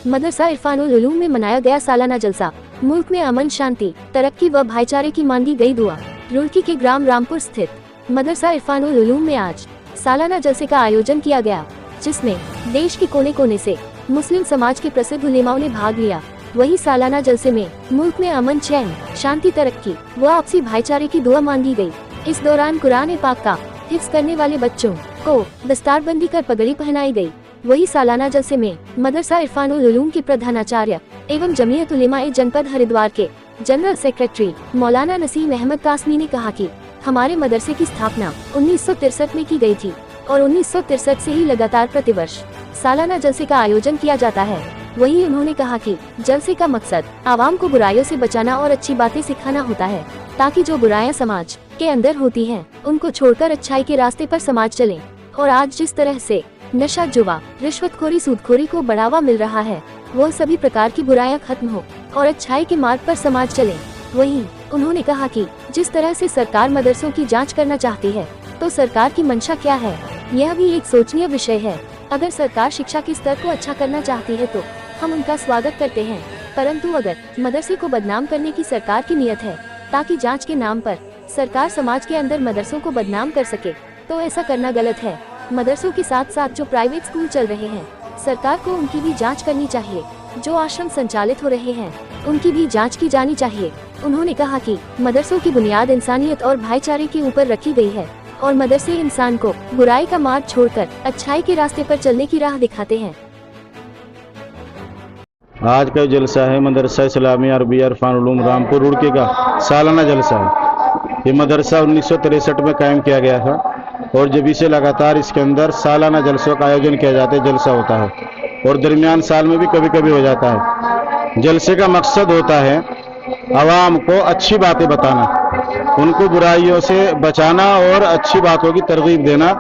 मदरसा इरफानुल उलूम में मनाया गया सालाना जलसा। मुल्क में अमन, शांति, तरक्की व भाईचारे की मांगी गई दुआ। रुड़की के ग्राम रामपुर स्थित मदरसा इरफानुल उलूम में आज सालाना जलसे का आयोजन किया गया, जिसमें देश के कोने कोने से मुस्लिम समाज के प्रसिद्ध उलेमाओं ने भाग लिया। वही सालाना जलसे में मुल्क में अमन, चैन, शांति, तरक्की व आपसी भाईचारे की दुआ मांगी गई। इस दौरान कुरान पाक का हिफ्ज करने वाले बच्चों को दस्तारबंदी कर पगड़ी पहनाई गई। वही सालाना जलसे में मदरसा इरफानुल उलूम के प्रधानाचार्य एवं जमीयत उलेमाए जनपद हरिद्वार के जनरल सेक्रेटरी मौलाना नसीम अहमद कासमी ने कहा कि हमारे मदरसे की स्थापना 1963 में की गई थी और 1963 से ही लगातार प्रतिवर्ष सालाना जलसे का आयोजन किया जाता है। वहीं उन्होंने कहा कि जलसे का मकसद आवाम को बुराइयों से बचाना और अच्छी बातें सिखाना होता है, ताकि जो बुराइयां समाज के अंदर होती हैं, उनको छोड़कर अच्छाई के रास्ते पर समाज चले। और आज जिस तरह से नशा, जुआ, रिश्वतखोरी, सूदखोरी को बढ़ावा मिल रहा है, वह सभी प्रकार की बुराइयां खत्म हो और अच्छाई के मार्ग पर समाज चले। वहीं उन्होंने कहा कि जिस तरह से सरकार मदरसों की जांच करना चाहती है, तो सरकार की मंशा क्या है, यह भी एक सोचनीय विषय है। अगर सरकार शिक्षा के स्तर को अच्छा करना चाहती है तो हम उनका स्वागत करते हैं, परंतु अगर मदरसे को बदनाम करने की सरकार की नीयत है, ताकि जांच के नाम पर सरकार समाज के अंदर मदरसों को बदनाम कर सके, तो ऐसा करना गलत है। मदरसों के साथ साथ जो प्राइवेट स्कूल चल रहे हैं, सरकार को उनकी भी जांच करनी चाहिए। जो आश्रम संचालित हो रहे हैं, उनकी भी जांच की जानी चाहिए। उन्होंने कहा कि मदरसों की बुनियाद इंसानियत और भाईचारे के ऊपर रखी गई है और मदरसे इंसान को बुराई का मार्ग छोड़कर अच्छाई के रास्ते पर चलने की राह दिखाते हैं। आज का जलसा है मदरसा इस्लामिया अरबिया इरफानुल उलूम रामपुर रुड़की का सालाना जलसा है। ये मदरसा 1963 में कायम किया गया था और जब से लगातार इसके अंदर सालाना जलसों का आयोजन किया जाता है, जलसा होता है और दरमियान साल में भी कभी कभी हो जाता है। जलसे का मकसद होता है आवाम को अच्छी बातें बताना, उनको बुराइयों से बचाना और अच्छी बातों की तरगीब देना,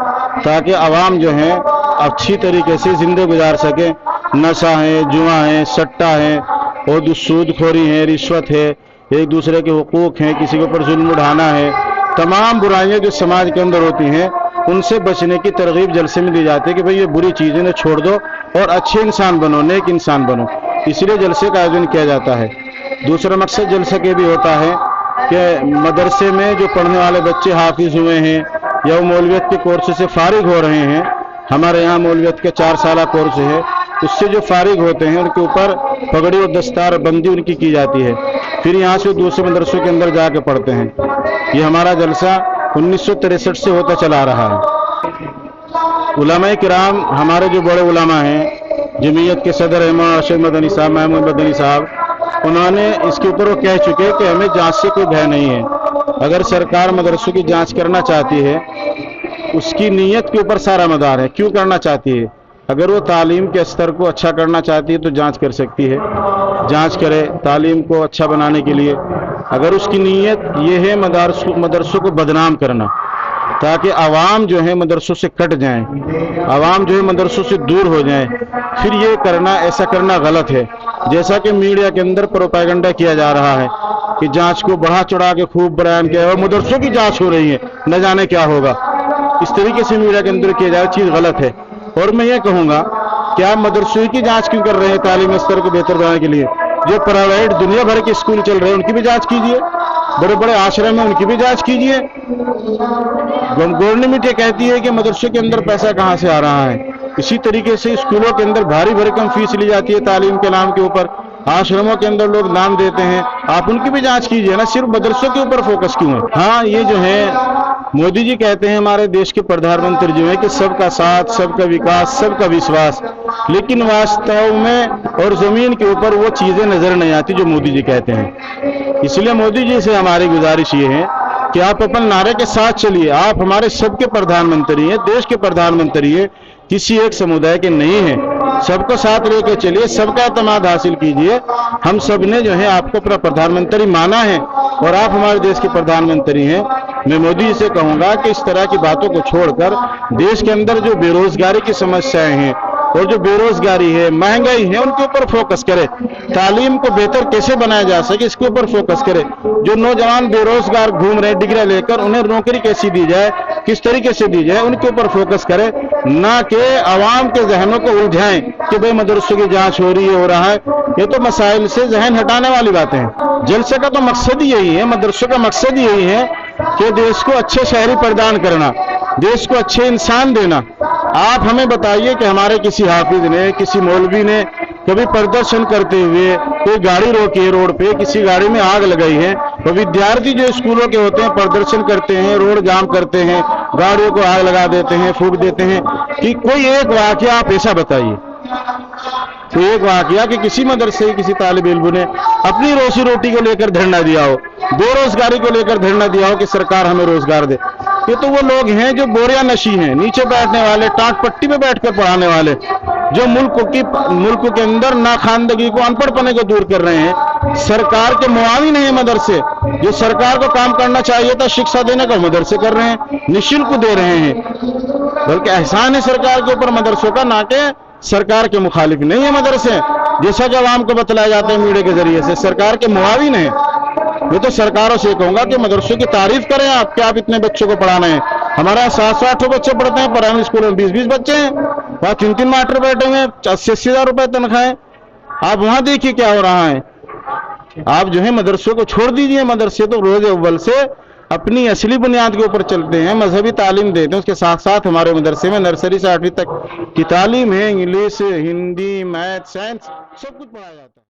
ताकि आवाम जो है अच्छी तरीके से जिंदगी गुजार सके। नशा है, जुआ है, सट्टा है और सूदखोरी है, रिश्वत है, एक दूसरे के हुकूक हैं, किसी के ऊपर जुल्म उठाना है, तमाम बुराइयां जो समाज के अंदर होती हैं, उनसे बचने की तरगीब जलसे में दी जाती है कि भाई ये बुरी चीजें ने छोड़ दो और अच्छे इंसान बनो, नेक इंसान बनो। इसलिए जलसे का आयोजन किया जाता है। दूसरा मकसद जलसे के भी होता है कि मदरसे में जो पढ़ने वाले बच्चे हाफिज हुए हैं या वो मौलवियत के कोर्स से फारिग हो रहे हैं, हमारे यहाँ मौलवियत का 4 साल कोर्स है, उससे जो फारिग होते हैं उनके ऊपर पगड़ी और दस्तार बंदी उनकी की जाती है, फिर यहाँ से दूसरे मदरसों के अंदर जाके पढ़ते हैं। ये हमारा जलसा 1963 से होता चला रहा है। उलमाए किराम हमारे जो बड़े उलमा हैं, जमीयत के सदर अरशद मदनी साहब, महमूद मदनी साहब, उन्होंने इसके ऊपर वो कह चुके कि हमें जांच से कोई भय नहीं है। अगर सरकार मदरसों की जांच करना चाहती है, उसकी नीयत के ऊपर सारा मदार है, क्यों करना चाहती है। अगर वो तालीम के स्तर को अच्छा करना चाहती है तो जांच कर सकती है, जांच करे तालीम को अच्छा बनाने के लिए। अगर उसकी नीयत ये है मदरसों को बदनाम करना, ताकि आवाम जो है मदरसों से कट जाएं, आवाम जो है मदरसों से दूर हो जाएं, फिर ये करना, ऐसा करना गलत है। जैसा कि मीडिया के अंदर प्रोपेगेंडा किया जा रहा है कि जांच को बढ़ा चढ़ा के खूब बयान किया और मदरसों की जांच हो रही है, न जाने क्या होगा, इस तरीके से मीडिया के अंदर किया जाए, चीज गलत है। और मैं ये कहूंगा कि आप मदरसों की जांच क्यों कर रहे हैं तालीमी स्तर को बेहतर बनाने के लिए। जो प्राइवेट दुनिया भर के स्कूल चल रहे हैं उनकी भी जांच कीजिए, बड़े बड़े आश्रम है उनकी भी जांच कीजिए। गवर्नमेंट ये कहती है कि मदरसों के अंदर पैसा कहां से आ रहा है, इसी तरीके से स्कूलों के अंदर भारी भरकम फीस ली जाती है तालीम के नाम के ऊपर, आश्रमों के अंदर लोग नाम देते हैं, आप उनकी भी जांच कीजिए ना, सिर्फ मदरसों के ऊपर फोकस क्यों है। हाँ, ये जो है मोदी जी कहते हैं, हमारे देश के प्रधानमंत्री जो है कि सबका साथ, सबका विकास, सबका विश्वास, लेकिन वास्तव में और जमीन के ऊपर वो चीजें नजर नहीं आती जो मोदी जी कहते हैं। इसलिए मोदी जी से हमारी गुजारिश ये है कि आप अपन नारे के साथ चलिए, आप हमारे सबके प्रधानमंत्री हैं, देश के प्रधानमंत्री हैं, किसी एक समुदाय के नहीं है, सबको साथ लेकर चलिए, सबका एतमाद हासिल कीजिए। हम सब ने जो है आपको अपना प्रधानमंत्री माना है और आप हमारे देश के प्रधानमंत्री हैं। मैं मोदी जी से कहूंगा कि इस तरह की बातों को छोड़कर देश के अंदर जो बेरोजगारी की समस्याएं हैं और जो बेरोजगारी है, महंगाई है, उनके ऊपर फोकस करे। तालीम को बेहतर कैसे बनाया जा सके इसके ऊपर फोकस करे। जो नौजवान बेरोजगार घूम रहे डिग्री लेकर, उन्हें नौकरी कैसी दी जाए, किस तरीके से दी जाए उनके ऊपर फोकस करें, ना कि आवाम के जहनों को उलझाएं कि भाई मदरसों की जांच हो रही है, हो रहा है। ये तो मसाइल से जहन हटाने वाली बातें हैं। जलसे का तो मकसद ही यही है, मदरसों का मकसद ही यही है कि देश को अच्छे शहरी प्रदान करना, देश को अच्छे इंसान देना। आप हमें बताइए कि हमारे किसी हाफिज ने, किसी मौलवी ने कभी प्रदर्शन करते हुए कोई गाड़ी रोकी है रोड पे, किसी गाड़ी में आग लगाई है, तो विद्यार्थी जो स्कूलों के होते हैं प्रदर्शन करते हैं, रोड जाम करते हैं, गाड़ियों को आग लगा देते हैं, फूंक देते हैं, कि कोई एक वाकया आप ऐसा बताइए, तो एक वाकया कि किसी मदरसे किसी तालिब इल्म ने अपनी रोजी रोटी को लेकर धरना दिया हो, बेरोजगारी को लेकर धरना दिया हो कि सरकार हमें रोजगार दे। ये तो वो लोग हैं जो बोरिया नशी हैं, नीचे बैठने वाले, टाट पट्टी पे बैठकर पढ़ाने वाले, जो मुल्क के अंदर नाखानदगी को, अनपढ़पने को दूर कर रहे हैं। सरकार के मुआविन हैं मदरसे, जो सरकार को काम करना चाहिए था शिक्षा देने का, मदरसे कर रहे हैं, निःशुल्क दे रहे हैं। बल्कि एहसान है सरकार के ऊपर मदरसों का, ना कि सरकार के मुखालिफ नहीं है मदरसे, जैसा कि आवाम को बतलाया जाता है मीडिया के जरिए से, सरकार के मुआविन हैं। मैं तो सरकारों से कहूंगा कि मदरसों की तारीफ करें आप, कि आप इतने बच्चों को पढ़ाना है। हमारे 700-800 बच्चे पढ़ते हैं, प्राइमरी स्कूल में 20-20 बच्चे हैं, वहाँ 3-3 मास्टर बैठे हुए हैं, 80-80 हज़ार रुपए तनख्वाहें। आप वहां देखिए क्या हो रहा है। आप जो है मदरसों को छोड़ दीजिए, मदरसे तो रोज अव्वल से अपनी असली बुनियाद के ऊपर चलते हैं, मजहबी तालीम देते हैं। उसके साथ साथ हमारे मदरसे में नर्सरी से 8वीं तक की तालीम है, इंग्लिश, हिंदी, मैथ, साइंस सब कुछ पढ़ाया जाता है।